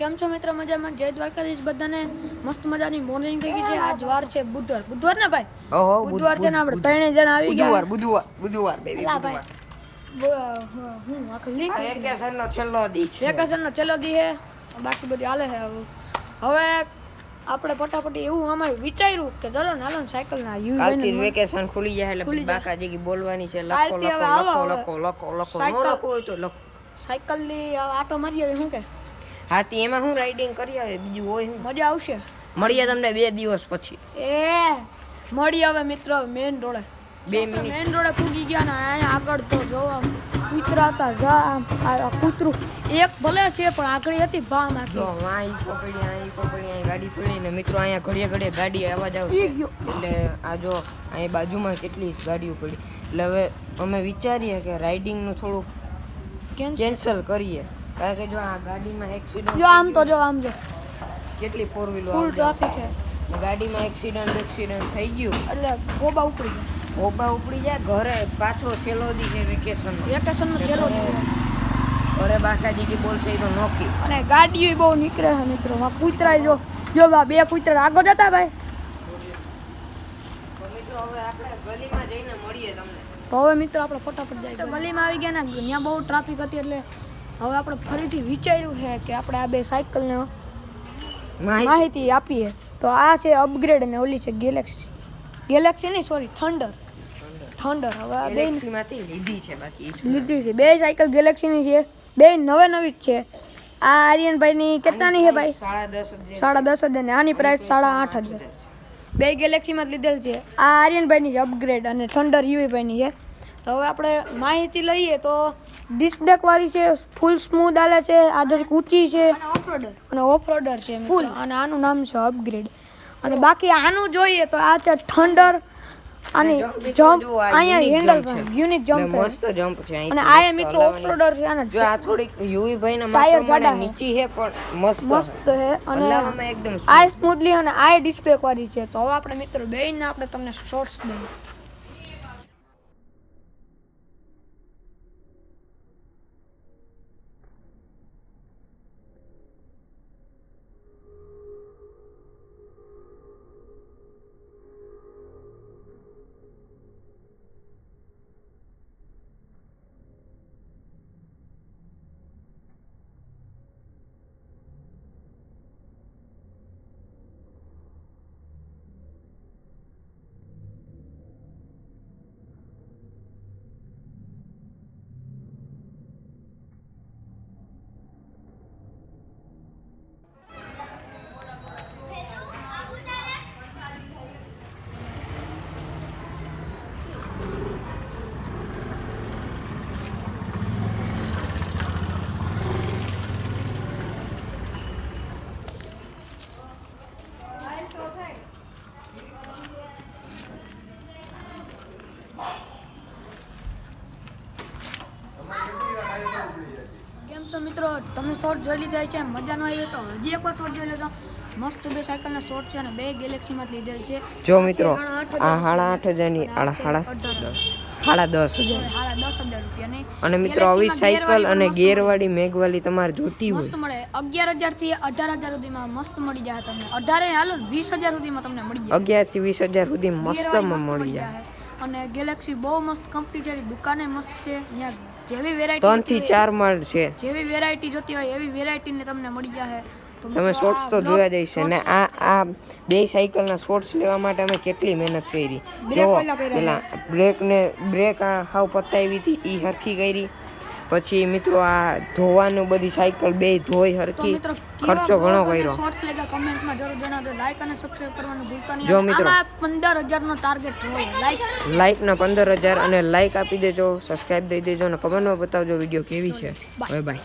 કેમ છો મિત્ર? મજામાં? જય દ્વારકાધીશ બધાને. મસ્ત મજાની મોર્નિંગ થઈ ગઈ છે. આજ વાર છે બુધવાર ને ભાઈ? ઓહો બુધવાર છે ને આપણે ત્રણે જણા આવી ગયા. બુધવાર બેબી બુધવાર. હું આખી લિંક વેકેશનનો છેલ્લો દી છે. વેકેશનનો છેલ્લો દી છે. બાકી બધી હાલે છે. હવે આપણે ફટાફટી એવું અમારે વિચાર્યું કે ચલો ને હાલો સાયકલ ના કાલથી વેકેશન ખુલી જાય એટલે બાકાજી બોલવાની છે. લખો હોય તો લખો. સાયકલ ની આટો મારી આવે શું કે હાથી એમાં હું રાઇડિંગ કરી આવે બીજું હોય હું મજા આવશે. મળીએ તમને 2 દિવસ પછી. મળી આવે મિત્રો મેન રોડે. 2 મિનિટ મેન રોડે પૂગી ગયા ને અહીંયા આગળ તો જોવા કૂતરાતા જા આ કૂતરું એક ભલે છે પણ આકડી હતી ભા નાખી. જો આ ઈકો પડી ગાડી પડી ને મિત્રો અહીંયા ઘડીએ ગાડી અવાજ આવશે એટલે આ જો અહીં બાજુમાં કેટલી ગાડીઓ પડી એટલે હવે અમે વિચારીએ કે રાઇડિંગ નું થોડું કેન્સલ કરીએ કારણ કે જો આ ગાડીમાં એક્સિડન્ટ જો આમ તો જો આમ જો કેટલી ફોર વ્હીલર ફૂલ ટ્રાફિક છે. ગાડીમાં એક્સિડન્ટ થઈ ગયું એટલે ગોબા ઉપડી જાય ઘરે પાછો છેલ્લો દી છે વેકેશનનો છેલ્લો દી ઘરે બાકાજી બોલશે તો નોકી અને ગાડીઓ બહુ નીકળે છે મિત્રો. કૂતરાય જો બે કૂતરા આગળ જતા ભાઈ. તો મિત્રો હવે આપણે ગલીમાં જઈને મળીએ તમને. તો હવે મિત્રો આપણે ફટાફટ જાય. ગલીમાં આવી ગયા ને ત્યાં બહુ ટ્રાફિક હતી એટલે હવે આપણે ફરીથી વિચાર્યું છે કે આપણે આ બે સાયકલને માહિતી આપીએ. તો આ છે અપગ્રેડ અને ઓલી છે ગેલેક્સી નહીં સોરી થંડર. હવે ગેલેક્સીમાંથી લીધી છે બે સાયકલ ગેલેક્સીની છે. બે નવી જ છે. આ આર્યનભાઈની કેટલાની છે ભાઈ? 10,500 ને આની પ્રાઇસ 8,500. બે ગેલેક્સીમાં જ લીધેલ છે. આ આર્યનભાઈની છે અપગ્રેડ અને થંડર યુવીભાઈની છે. તો હવે આપણે માહિતી લઈએ તો ડિસ્ક બ્રેક વાળી છે, ફૂલ સ્મૂથ હાલે છે, આદર ઊંચી છે અને ઓફરોડર છે ફૂલ. અને આનું નામ છે અપગ્રેડ. અને બાકી આનું જોઈએ તો આ છે થંડર. અને જમ્પ અહીંયા હેન્ડલ પર યુનિક જમ્પ મસ્ત જમ્પ છે. અને આ મિત્રો ઓફરોડર છે. અને જો આ થોડીક યુવી ભાઈના ટાયર જાડા નીચી છે પણ મસ્ત છે. અને એકદમ આ સ્મૂથલી અને આ ડિસ્ક બ્રેક વાળી છે. તો હવે આપણે મિત્રો બેયને આપણે તમને શોર્ટ્સ દઈએ. કેમ છો મિત્રો? તમે શોર્ટ જોઈ લીધા છે. મજા ન આવી તો હજી એકવાર શોર્ટ જોઈ લેજો. મસ્ત બે સાયકલના શોર્ટ છે અને બે ગેલેક્સીમાં જ લીધેલ છે. જો મિત્રો આ 8,500 ની 10,500 રૂપિયાની. અને મિત્રો આવી સાયકલ અને ગેરવાળી મેઘવાળી તમારે જોતી હોય મસ્ત મળે. 11,000 થી 18,000 સુધીમાં મસ્ત મળી જાય તમને. 18 હાલો 20,000 સુધીમાં તમને મળી જાય. 11 થી 20,000 સુધી મસ્તમાં મળી જાય. અને ગેલેક્સી બહુ મસ્ત કંપની છે. દુકાને મસ્ત છે. ત્યાં જેવી વેરાયટી 3 થી 4 માળ છે. જેવી વેરાયટી જોતી હોય એવી વેરાયટી ને તમને મળી જાય. તમે શોર્ટ્સ તો જોયા જઈશે ને આ બે સાયકલના શોર્ટ્સ લેવા માટે અમે કેટલી મહેનત કરી. જો પેલા બ્રેક હાવ પતાવી હતી ઈ હરખી કરી. પછી મિત્રો આ ધોવાનું બધી સાયકલ બે ધોઈ હરખી. ખર્ચો ઘણો કર્યો. શોર્ટ્સ લેગા કમેન્ટમાં જરૂર જણાવજો. લાઈક અને સબસ્ક્રાઇબ કરવાનું ભૂલતા નહીં. જો મિત્રો આમાં 15,000 નો ટાર્ગેટ હોય. લાઈક ના 15,000 અને લાઈક આપી દેજો, સબસ્ક્રાઇબ દઈ દેજો અને કમેન્ટમાં બતાવજો વિડિયો કેવી છે. Bye bye.